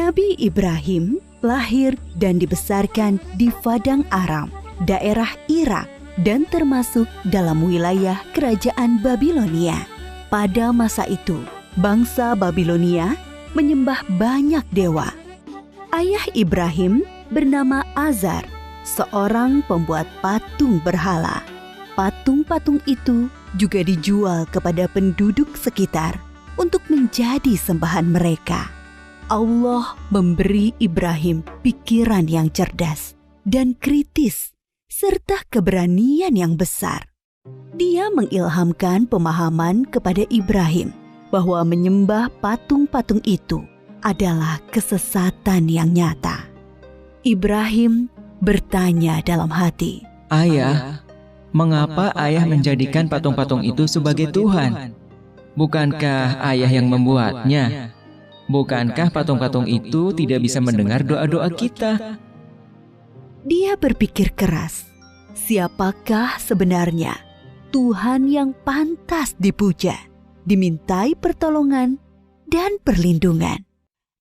Nabi Ibrahim lahir dan dibesarkan di Padang Aram, daerah Irak, dan termasuk dalam wilayah kerajaan Babilonia. Pada masa itu, bangsa Babilonia menyembah banyak dewa. Ayah Ibrahim bernama Azar, seorang pembuat patung berhala. Patung-patung itu juga dijual kepada penduduk sekitar untuk menjadi sembahan mereka. Allah memberi Ibrahim pikiran yang cerdas dan kritis, serta keberanian yang besar. Dia mengilhamkan pemahaman kepada Ibrahim bahwa menyembah patung-patung itu adalah kesesatan yang nyata. Ibrahim bertanya dalam hati, "Ayah, mengapa ayah menjadikan patung-patung itu sebagai Tuhan? Bukankah ayah yang membuatnya? Bukankah patung-patung itu tidak bisa mendengar doa-doa kita?" Dia berpikir keras, siapakah sebenarnya Tuhan yang pantas dipuja, dimintai pertolongan dan perlindungan?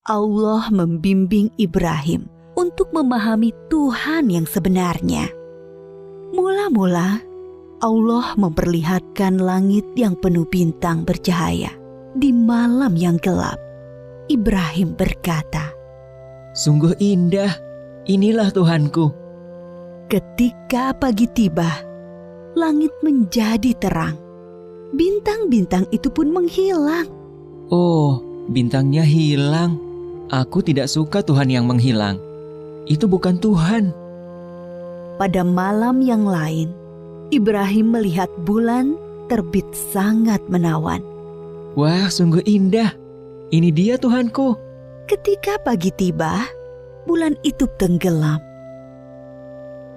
Allah membimbing Ibrahim untuk memahami Tuhan yang sebenarnya. Mula-mula, Allah memperlihatkan langit yang penuh bintang bercahaya di malam yang gelap. Ibrahim berkata, "Sungguh indah, inilah Tuhanku." Ketika pagi tiba, langit menjadi terang. Bintang-bintang itu pun menghilang. "Oh, bintangnya hilang. Aku tidak suka Tuhan yang menghilang. Itu bukan Tuhan." Pada malam yang lain, Ibrahim melihat bulan terbit sangat menawan. "Wah, sungguh indah. Ini dia Tuhanku." Ketika pagi tiba, bulan itu tenggelam.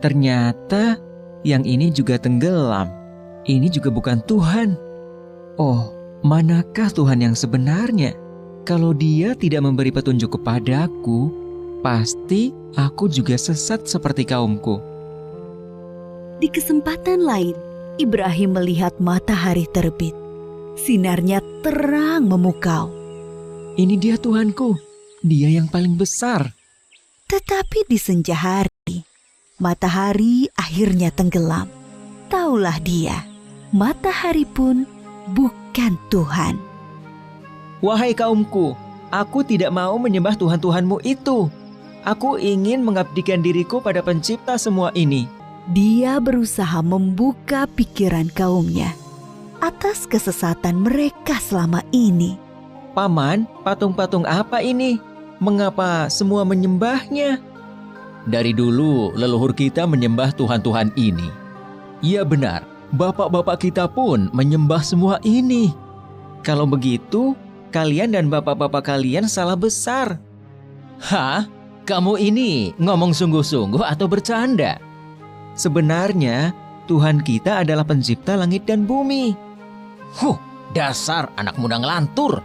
Ternyata yang ini juga tenggelam. Ini juga bukan Tuhan. Oh, manakah Tuhan yang sebenarnya? Kalau Dia tidak memberi petunjuk kepadaku, pasti aku juga sesat seperti kaumku. Di kesempatan lain, Ibrahim melihat matahari terbit. Sinarnya terang memukau. Ini dia Tuhanku, Dia yang paling besar. Tetapi di senja hari, matahari akhirnya tenggelam. Taulah dia, matahari pun bukan Tuhan. "Wahai kaumku, aku tidak mau menyembah Tuhan-Tuhanmu itu. Aku ingin mengabdikan diriku pada pencipta semua ini." Dia berusaha membuka pikiran kaumnya atas kesesatan mereka selama ini. "Paman, patung-patung apa ini? Mengapa semua menyembahnya?" "Dari dulu leluhur kita menyembah Tuhan-Tuhan ini." "Iya benar, bapak-bapak kita pun menyembah semua ini." "Kalau begitu, kalian dan bapak-bapak kalian salah besar." "Hah? Kamu ini ngomong sungguh-sungguh atau bercanda?" "Sebenarnya Tuhan kita adalah pencipta langit dan bumi." Dasar anak muda ngelantur."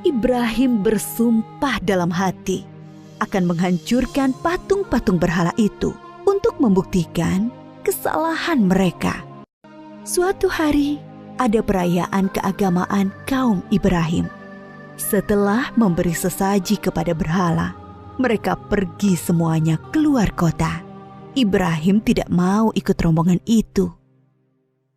Ibrahim bersumpah dalam hati akan menghancurkan patung-patung berhala itu untuk membuktikan kesalahan mereka. Suatu hari, ada perayaan keagamaan kaum Ibrahim. Setelah memberi sesaji kepada berhala, mereka pergi semuanya keluar kota. Ibrahim tidak mau ikut rombongan itu.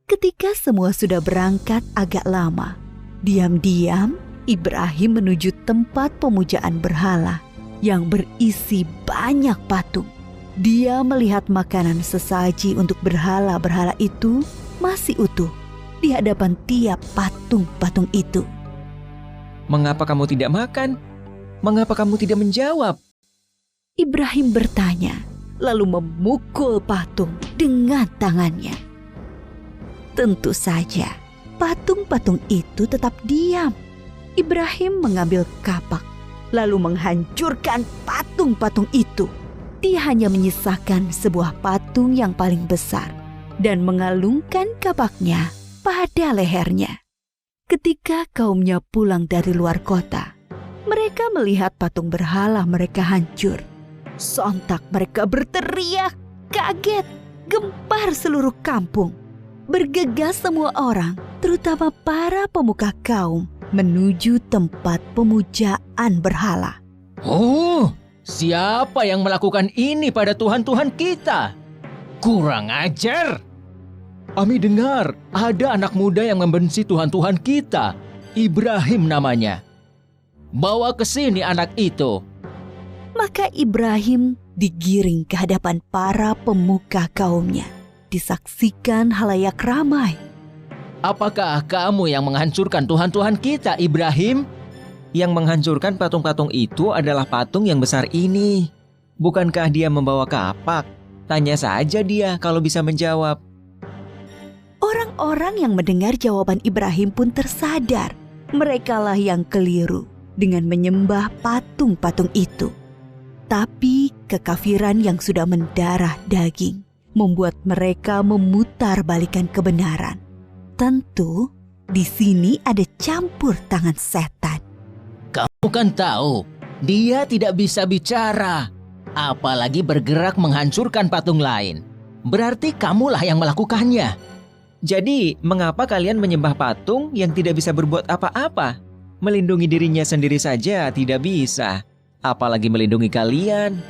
Ketika semua sudah berangkat agak lama, diam-diam Ibrahim menuju tempat pemujaan berhala yang berisi banyak patung. Dia melihat makanan sesaji untuk berhala-berhala itu masih utuh di hadapan tiap patung-patung itu. "Mengapa kamu tidak makan? Mengapa kamu tidak menjawab?" Ibrahim bertanya, lalu memukul patung dengan tangannya. Tentu saja, patung-patung itu tetap diam. Ibrahim mengambil kapak, lalu menghancurkan patung-patung itu. Dia hanya menyisakan sebuah patung yang paling besar dan mengalungkan kapaknya pada lehernya. Ketika kaumnya pulang dari luar kota, mereka melihat patung berhala mereka hancur. Sontak mereka berteriak, kaget, gempar seluruh kampung. Bergegas semua orang, terutama para pemuka kaum, menuju tempat pemujaan berhala. Oh, siapa yang melakukan ini pada Tuhan-Tuhan kita? Kurang ajar. Kami dengar ada anak muda yang membenci Tuhan-Tuhan kita. Ibrahim namanya. Bawa ke sini anak itu. Maka Ibrahim digiring ke hadapan para pemuka kaumnya. Disaksikan halayak ramai. Apakah kamu yang menghancurkan Tuhan-Tuhan kita, Ibrahim? Yang menghancurkan patung-patung itu adalah patung yang besar ini. Bukankah dia membawa kapak? Tanya saja dia kalau bisa menjawab. Orang-orang yang mendengar jawaban Ibrahim pun tersadar. Merekalah yang keliru dengan menyembah patung-patung itu. Tapi kekafiran yang sudah mendarah daging membuat mereka memutarbalikkan kebenaran. Tentu di sini ada campur tangan setan. Kamu kan tahu, dia tidak bisa bicara, apalagi bergerak menghancurkan patung lain. Berarti kamulah yang melakukannya. Jadi, mengapa kalian menyembah patung yang tidak bisa berbuat apa-apa? Melindungi dirinya sendiri saja tidak bisa, apalagi melindungi kalian.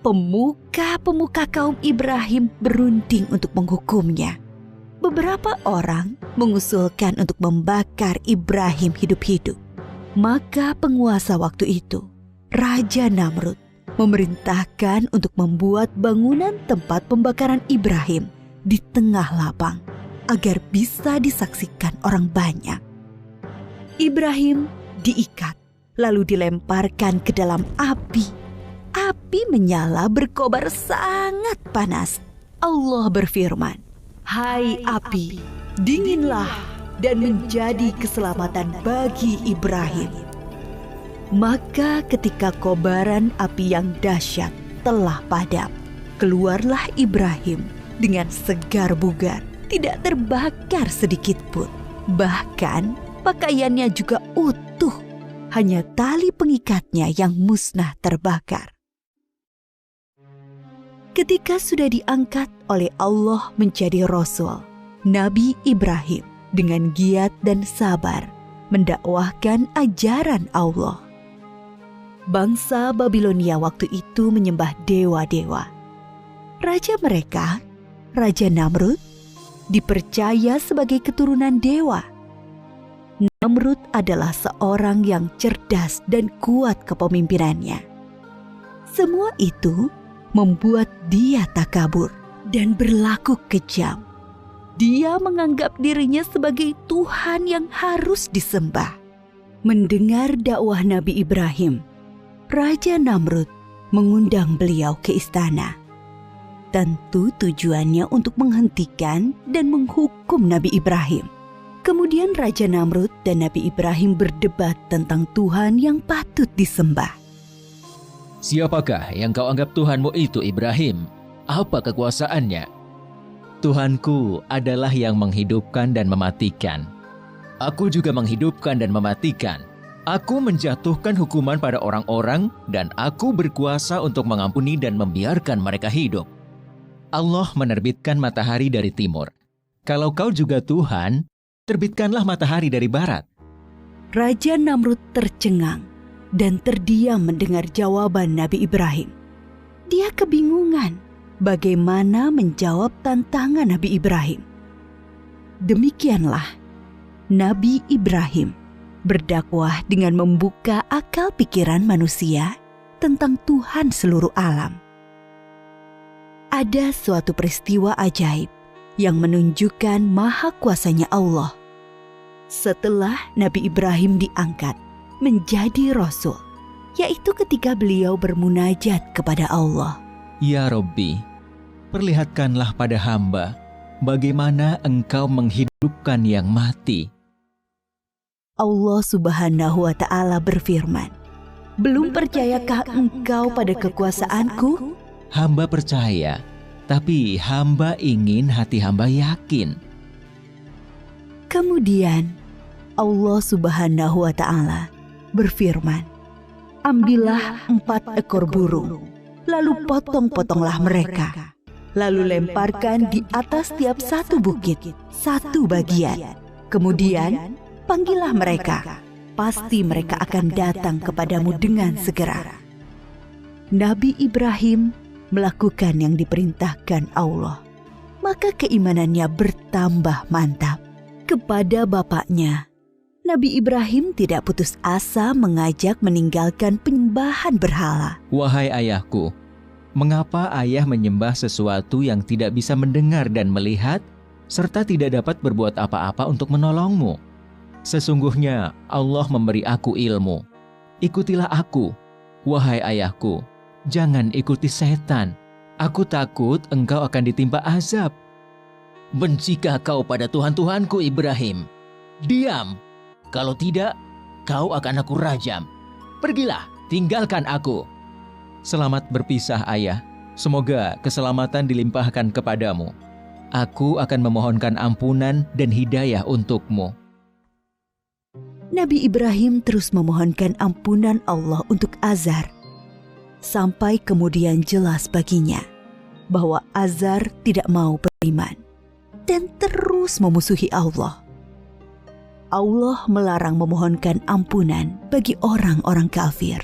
Pemuka-pemuka kaum Ibrahim berunding untuk menghukumnya. Beberapa orang mengusulkan untuk membakar Ibrahim hidup-hidup. Maka penguasa waktu itu, Raja Namrud, memerintahkan untuk membuat bangunan tempat pembakaran Ibrahim di tengah lapang agar bisa disaksikan orang banyak. Ibrahim diikat lalu dilemparkan ke dalam api. Api menyala berkobar sangat panas. Allah berfirman, "Hai api, dinginlah dan menjadi keselamatan bagi Ibrahim." Maka ketika kobaran api yang dahsyat telah padam, keluarlah Ibrahim dengan segar bugar, tidak terbakar sedikit pun. Bahkan pakaiannya juga utuh, hanya tali pengikatnya yang musnah terbakar. Ketika sudah diangkat oleh Allah menjadi Rasul, Nabi Ibrahim dengan giat dan sabar mendakwahkan ajaran Allah. Bangsa Babilonia waktu itu menyembah dewa-dewa. Raja mereka, Raja Namrud, dipercaya sebagai keturunan dewa. Namrud adalah seorang yang cerdas dan kuat kepemimpinannya. Semua itu membuat dia takabur dan berlaku kejam. Dia menganggap dirinya sebagai Tuhan yang harus disembah. Mendengar dakwah Nabi Ibrahim, Raja Namrud mengundang beliau ke istana. Tentu tujuannya untuk menghentikan dan menghukum Nabi Ibrahim. Kemudian Raja Namrud dan Nabi Ibrahim berdebat tentang Tuhan yang patut disembah. Siapakah yang kau anggap Tuhanmu itu, Ibrahim? Apa kekuasaannya? Tuhanku adalah yang menghidupkan dan mematikan. Aku juga menghidupkan dan mematikan. Aku menjatuhkan hukuman pada orang-orang dan aku berkuasa untuk mengampuni dan membiarkan mereka hidup. Allah menerbitkan matahari dari timur. Kalau kau juga Tuhan, terbitkanlah matahari dari barat. Raja Namrud tercengang dan terdiam mendengar jawaban Nabi Ibrahim. Dia kebingungan bagaimana menjawab tantangan Nabi Ibrahim. Demikianlah Nabi Ibrahim berdakwah dengan membuka akal pikiran manusia tentang Tuhan seluruh alam. Ada suatu peristiwa ajaib yang menunjukkan maha kuasanya Allah. Setelah Nabi Ibrahim diangkat menjadi Rasul, yaitu ketika beliau bermunajat kepada Allah. Ya Rabbi, perlihatkanlah pada hamba bagaimana Engkau menghidupkan yang mati. Allah Subhanahu wa Ta'ala berfirman, "Belum percayakah engkau pada kekuasaanku?" Hamba percaya, tapi hamba ingin hati hamba yakin. Kemudian Allah Subhanahu wa Ta'ala berfirman, "Ambillah 4 ekor burung, lalu potong-potonglah mereka, lalu lemparkan di atas tiap satu bukit, satu bagian. Kemudian panggillah mereka, pasti mereka akan datang kepadamu dengan segera. Nabi Ibrahim melakukan yang diperintahkan Allah, maka keimanannya bertambah mantap. Kepada bapaknya, Nabi Ibrahim tidak putus asa mengajak meninggalkan penyembahan berhala. Wahai ayahku, mengapa ayah menyembah sesuatu yang tidak bisa mendengar dan melihat, serta tidak dapat berbuat apa-apa untuk menolongmu? Sesungguhnya Allah memberi aku ilmu. Ikutilah aku, wahai ayahku. Jangan ikuti setan. Aku takut engkau akan ditimpa azab. Bencikah kau pada Tuhan-Tuhanku Ibrahim? Diam. Kalau tidak, kau akan aku rajam. Pergilah, tinggalkan aku. Selamat berpisah, ayah. Semoga keselamatan dilimpahkan kepadamu. Aku akan memohonkan ampunan dan hidayah untukmu. Nabi Ibrahim terus memohonkan ampunan Allah untuk Azar. Sampai kemudian jelas baginya bahwa Azar tidak mau beriman dan terus memusuhi Allah. Allah melarang memohonkan ampunan bagi orang-orang kafir.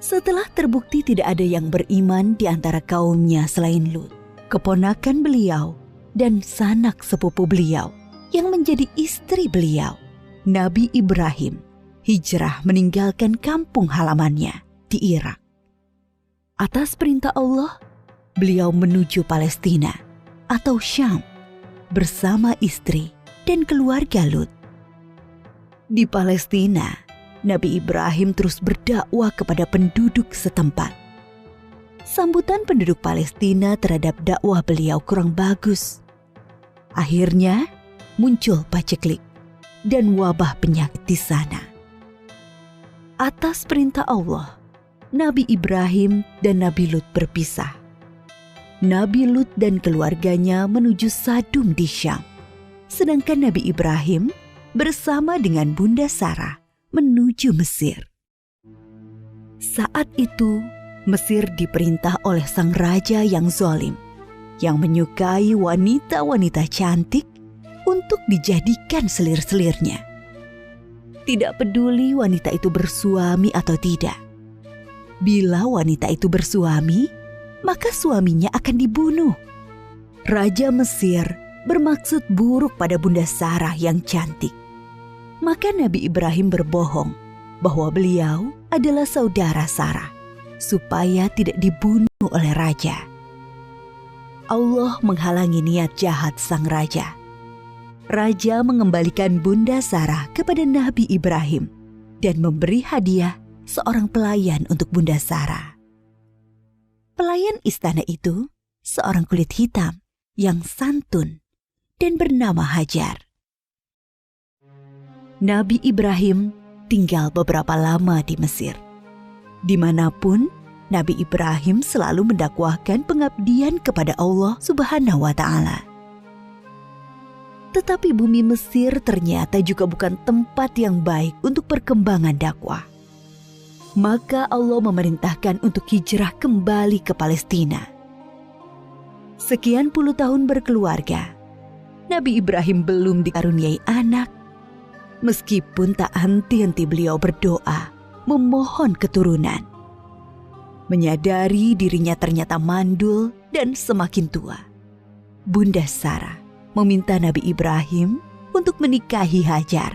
Setelah terbukti tidak ada yang beriman di antara kaumnya selain Lut, keponakan beliau dan sanak sepupu beliau yang menjadi istri beliau, Nabi Ibrahim hijrah meninggalkan kampung halamannya di Irak. Atas perintah Allah, beliau menuju Palestina atau Syam bersama istri dan keluarga Lut. Di Palestina, Nabi Ibrahim terus berdakwah kepada penduduk setempat. Sambutan penduduk Palestina terhadap dakwah beliau kurang bagus. Akhirnya muncul paceklik dan wabah penyakit di sana. Atas perintah Allah, Nabi Ibrahim dan Nabi Lut berpisah. Nabi Lut dan keluarganya menuju Sadum di Syam, sedangkan Nabi Ibrahim bersama dengan Bunda Sarah menuju Mesir. Saat itu, Mesir diperintah oleh sang raja yang zalim, yang menyukai wanita-wanita cantik untuk dijadikan selir-selirnya. Tidak peduli wanita itu bersuami atau tidak. Bila wanita itu bersuami, maka suaminya akan dibunuh. Raja Mesir bermaksud buruk pada Bunda Sarah yang cantik. Maka Nabi Ibrahim berbohong bahwa beliau adalah saudara Sarah, supaya tidak dibunuh oleh raja. Allah menghalangi niat jahat sang raja. Raja mengembalikan Bunda Sarah kepada Nabi Ibrahim dan memberi hadiah seorang pelayan untuk Bunda Sarah. Pelayan istana itu seorang kulit hitam yang santun dan bernama Hajar. Nabi Ibrahim tinggal beberapa lama di Mesir. Dimanapun, Nabi Ibrahim selalu mendakwahkan pengabdian kepada Allah Subhanahu wa Ta'ala. Tetapi bumi Mesir ternyata juga bukan tempat yang baik untuk perkembangan dakwah. Maka Allah memerintahkan untuk hijrah kembali ke Palestina. Sekian puluh tahun berkeluarga, Nabi Ibrahim belum dikaruniai anak. Meskipun tak henti-henti beliau berdoa, memohon keturunan. Menyadari dirinya ternyata mandul dan semakin tua, Bunda Sarah meminta Nabi Ibrahim untuk menikahi Hajar,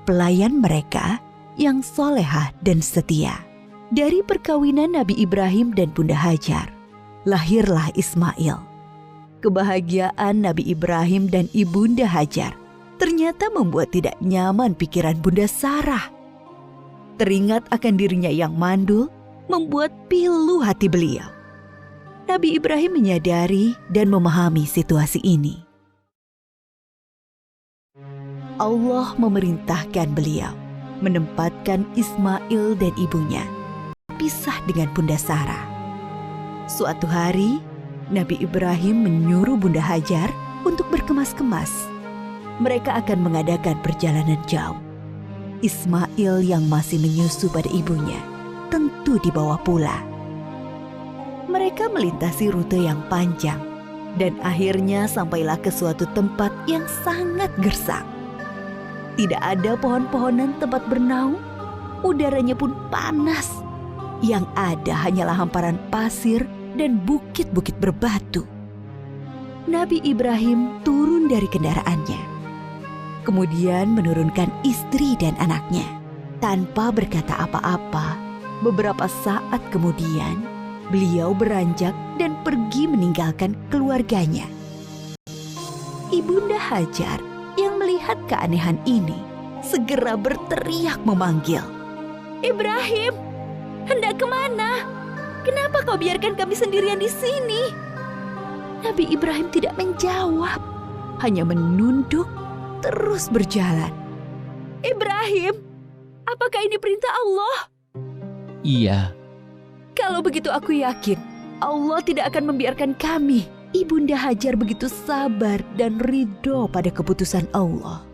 pelayan mereka yang solehah dan setia. Dari perkawinan Nabi Ibrahim dan Bunda Hajar, lahirlah Ismail. Kebahagiaan Nabi Ibrahim dan Ibunda Hajar ternyata membuat tidak nyaman pikiran Bunda Sarah. Teringat akan dirinya yang mandul, membuat pilu hati beliau. Nabi Ibrahim menyadari dan memahami situasi ini. Allah memerintahkan beliau menempatkan Ismail dan ibunya pisah dengan Bunda Sarah. Suatu hari, Nabi Ibrahim menyuruh Bunda Hajar untuk berkemas-kemas. Mereka akan mengadakan perjalanan jauh. Ismail yang masih menyusu pada ibunya tentu dibawa pula. Mereka melintasi rute yang panjang dan akhirnya sampailah ke suatu tempat yang sangat gersang. Tidak ada pohon-pohonan tempat bernaung, udaranya pun panas. Yang ada hanyalah hamparan pasir dan bukit-bukit berbatu. Nabi Ibrahim turun dari kendaraannya, kemudian menurunkan istri dan anaknya. Tanpa berkata apa-apa, beberapa saat kemudian beliau beranjak dan pergi meninggalkan keluarganya. Ibunda Hajar yang melihat keanehan ini segera berteriak memanggil, "Ibrahim, hendak kemana? Kenapa kau biarkan kami sendirian di sini?" Nabi Ibrahim tidak menjawab, hanya menunduk terus berjalan. "Ibrahim, apakah ini perintah Allah?" Iya. "Kalau begitu aku yakin Allah tidak akan membiarkan kami." Ibunda Hajar begitu sabar dan ridho pada keputusan Allah.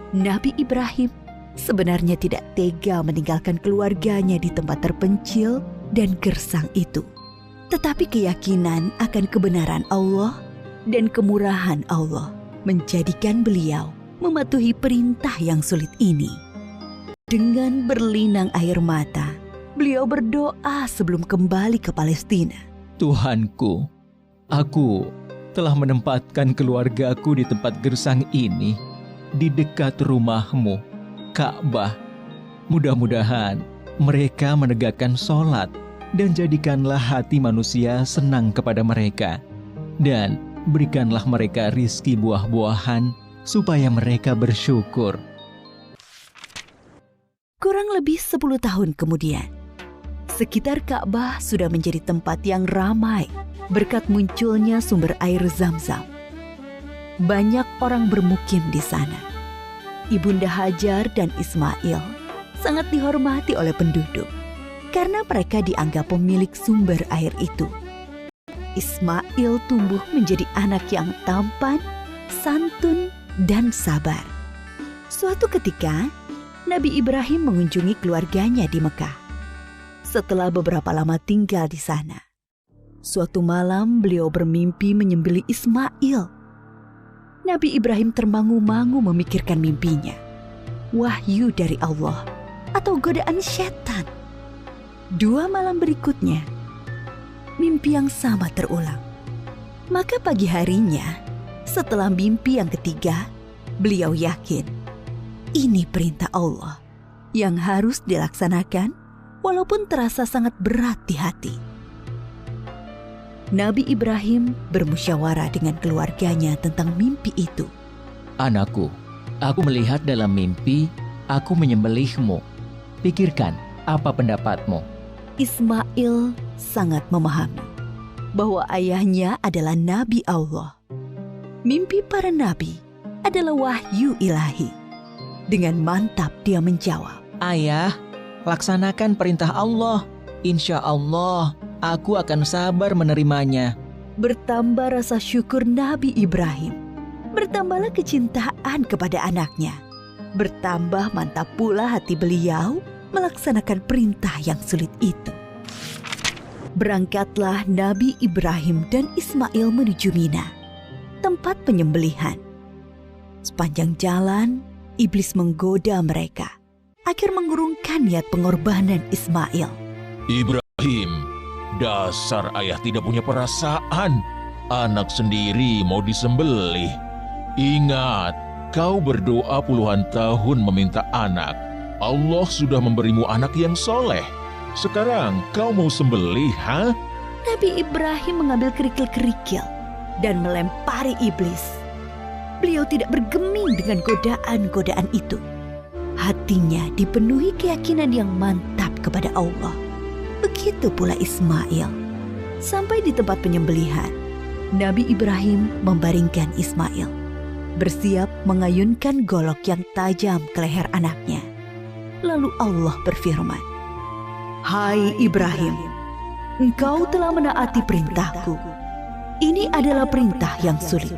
Nabi Ibrahim sebenarnya tidak tega meninggalkan keluarganya di tempat terpencil dan gersang itu. Tetapi keyakinan akan kebenaran Allah dan kemurahan Allah menjadikan beliau mematuhi perintah yang sulit ini. Dengan berlinang air mata, beliau berdoa sebelum kembali ke Palestina. Tuhanku, aku telah menempatkan keluargaku di tempat gersang ini, di dekat rumah-Mu, Ka'bah. Mudah-mudahan mereka menegakkan sholat dan jadikanlah hati manusia senang kepada mereka. Dan berikanlah mereka rizki buah-buahan supaya mereka bersyukur. Kurang lebih 10 tahun kemudian, sekitar Ka'bah sudah menjadi tempat yang ramai berkat munculnya sumber air Zam-Zam. Banyak orang bermukim di sana. Ibunda Hajar dan Ismail sangat dihormati oleh penduduk karena mereka dianggap pemilik sumber air itu. Ismail tumbuh menjadi anak yang tampan, santun, dan sabar. Suatu ketika, Nabi Ibrahim mengunjungi keluarganya di Mekah. Setelah beberapa lama tinggal di sana, suatu malam beliau bermimpi menyembelih Ismail. Nabi Ibrahim termangu-mangu memikirkan mimpinya. Wahyu dari Allah atau godaan setan? 2 malam berikutnya, mimpi yang sama terulang. Maka pagi harinya, setelah mimpi yang ketiga, beliau yakin ini perintah Allah yang harus dilaksanakan walaupun terasa sangat berat di hati. Nabi Ibrahim bermusyawarah dengan keluarganya tentang mimpi itu. Anakku, aku melihat dalam mimpi, aku menyembelihmu. Pikirkan, apa pendapatmu? Ismail sangat memahami bahwa ayahnya adalah Nabi Allah. Mimpi para nabi adalah wahyu ilahi. Dengan mantap dia menjawab, Ayah, laksanakan perintah Allah. Insya Allah, aku akan sabar menerimanya. Bertambah rasa syukur Nabi Ibrahim. Bertambahlah kecintaan kepada anaknya. Bertambah mantap pula hati beliau melaksanakan perintah yang sulit itu. Berangkatlah Nabi Ibrahim dan Ismail menuju Mina, tempat penyembelihan. Sepanjang jalan, iblis menggoda mereka agar mengurungkan niat pengorbanan Ismail. Ibrahim, dasar ayah tidak punya perasaan. Anak sendiri mau disembelih. Ingat, kau berdoa puluhan tahun meminta anak. Allah sudah memberimu anak yang soleh. Sekarang kau mau sembelih, ha? Nabi Ibrahim mengambil kerikil-kerikil dan melempari iblis. Beliau tidak bergeming dengan godaan-godaan itu. Hatinya dipenuhi keyakinan yang mantap kepada Allah. Begitu pula Ismail. Sampai di tempat penyembelihan, Nabi Ibrahim membaringkan Ismail, bersiap mengayunkan golok yang tajam ke leher anaknya. Lalu Allah berfirman, "Hai Ibrahim, engkau telah menaati perintahku. Ini adalah perintah yang sulit.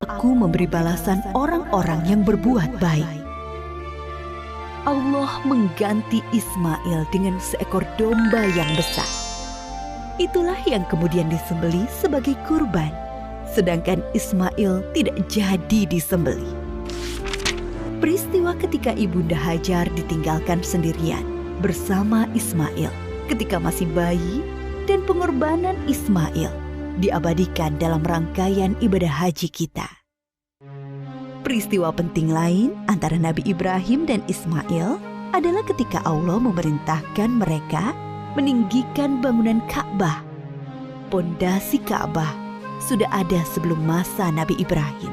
Aku memberi balasan orang-orang yang berbuat baik." Allah mengganti Ismail dengan seekor domba yang besar. Itulah yang kemudian disembelih sebagai kurban, sedangkan Ismail tidak jadi disembelih. Peristiwa ketika Ibunda Hajar ditinggalkan sendirian bersama Ismail ketika masih bayi dan pengorbanan Ismail diabadikan dalam rangkaian ibadah haji kita. Peristiwa penting lain antara Nabi Ibrahim dan Ismail adalah ketika Allah memerintahkan mereka meninggikan bangunan Ka'bah. Pondasi Ka'bah sudah ada sebelum masa Nabi Ibrahim.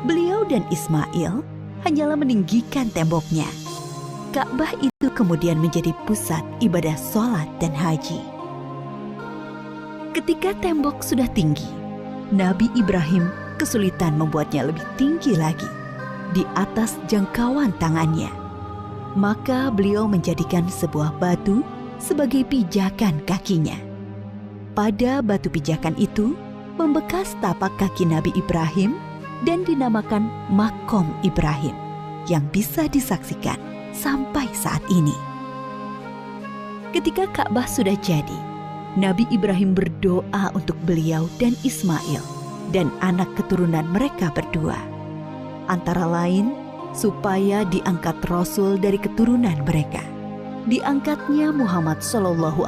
Beliau dan Ismail hanyalah meninggikan temboknya. Ka'bah itu kemudian menjadi pusat ibadah sholat dan haji. Ketika tembok sudah tinggi, Nabi Ibrahim kesulitan membuatnya lebih tinggi lagi di atas jangkauan tangannya. Maka beliau menjadikan sebuah batu sebagai pijakan kakinya. Pada batu pijakan itu membekas tapak kaki Nabi Ibrahim dan dinamakan Makom Ibrahim yang bisa disaksikan sampai saat ini. Ketika Ka'bah sudah jadi, Nabi Ibrahim berdoa untuk beliau dan Ismail dan anak keturunan mereka berdua. Antara lain, supaya diangkat Rasul dari keturunan mereka. Diangkatnya Muhammad SAW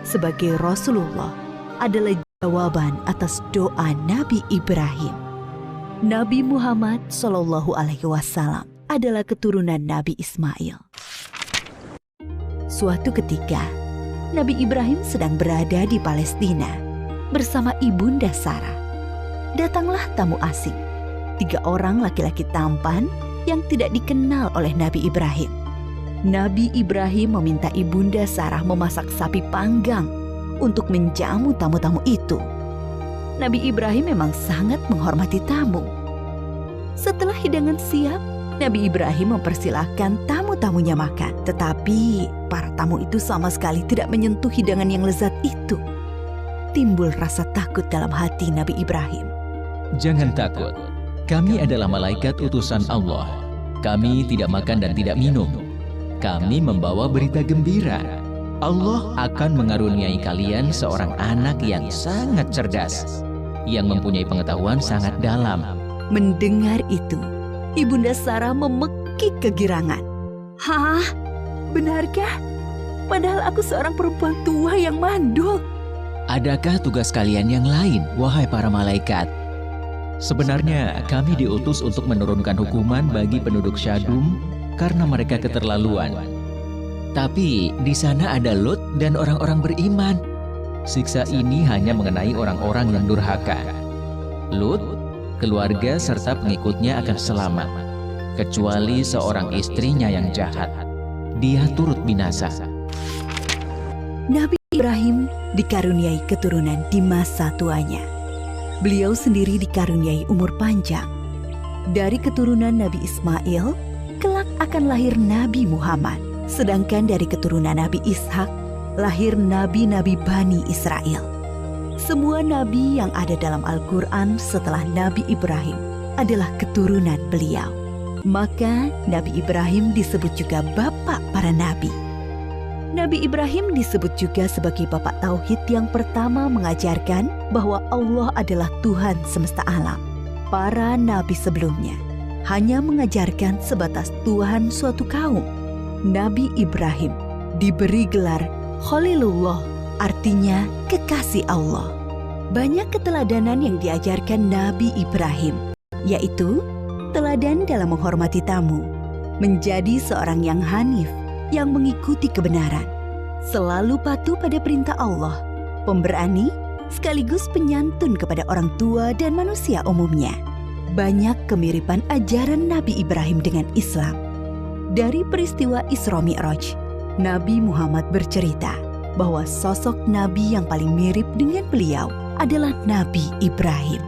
sebagai Rasulullah adalah jawaban atas doa Nabi Ibrahim. Nabi Muhammad SAW adalah keturunan Nabi Ismail. Suatu ketika, Nabi Ibrahim sedang berada di Palestina bersama Ibunda Sarah. Datanglah tamu asing, 3 orang laki-laki tampan yang tidak dikenal oleh Nabi Ibrahim. Nabi Ibrahim meminta Ibunda Sarah memasak sapi panggang untuk menjamu tamu-tamu itu. Nabi Ibrahim memang sangat menghormati tamu. Setelah hidangan siap, Nabi Ibrahim mempersilahkan tamu-tamunya makan. Tetapi para tamu itu sama sekali tidak menyentuh hidangan yang lezat itu. Timbul rasa takut dalam hati Nabi Ibrahim. Jangan takut, kami adalah malaikat utusan Allah. Kami tidak makan dan tidak minum. Kami membawa berita gembira. Allah akan mengaruniai kalian seorang anak yang sangat cerdas, yang mempunyai pengetahuan sangat dalam. Mendengar itu, Ibunda Sarah memekik kegirangan. Hah? Benarkah? Padahal aku seorang perempuan tua yang mandul. Adakah tugas kalian yang lain, wahai para malaikat? Sebenarnya kami diutus untuk menurunkan hukuman bagi penduduk Syadum karena mereka keterlaluan. Tapi di sana ada Lut dan orang-orang beriman. Siksa ini hanya mengenai orang-orang yang durhaka. Lut, keluarga serta pengikutnya akan selamat, kecuali seorang istrinya yang jahat. Dia turut binasa. Nabi Ibrahim dikaruniai keturunan di masa tuanya. Beliau sendiri dikaruniai umur panjang. Dari keturunan Nabi Ismail, kelak akan lahir Nabi Muhammad. Sedangkan dari keturunan Nabi Ishak, lahir nabi-nabi Bani Israel. Semua nabi yang ada dalam Al-Quran setelah Nabi Ibrahim adalah keturunan beliau. Maka Nabi Ibrahim disebut juga bapak para nabi. Nabi Ibrahim disebut juga sebagai bapak tauhid yang pertama mengajarkan bahwa Allah adalah Tuhan semesta alam. Para nabi sebelumnya hanya mengajarkan sebatas Tuhan suatu kaum. Nabi Ibrahim diberi gelar Khalilullah, artinya kekasih Allah. Banyak keteladanan yang diajarkan Nabi Ibrahim, yaitu teladan dalam menghormati tamu, menjadi seorang yang hanif, yang mengikuti kebenaran, selalu patuh pada perintah Allah, pemberani, sekaligus penyantun kepada orang tua dan manusia umumnya. Banyak kemiripan ajaran Nabi Ibrahim dengan Islam. Dari peristiwa Isra Mi'raj, Nabi Muhammad bercerita bahwa sosok Nabi yang paling mirip dengan beliau adalah Nabi Ibrahim.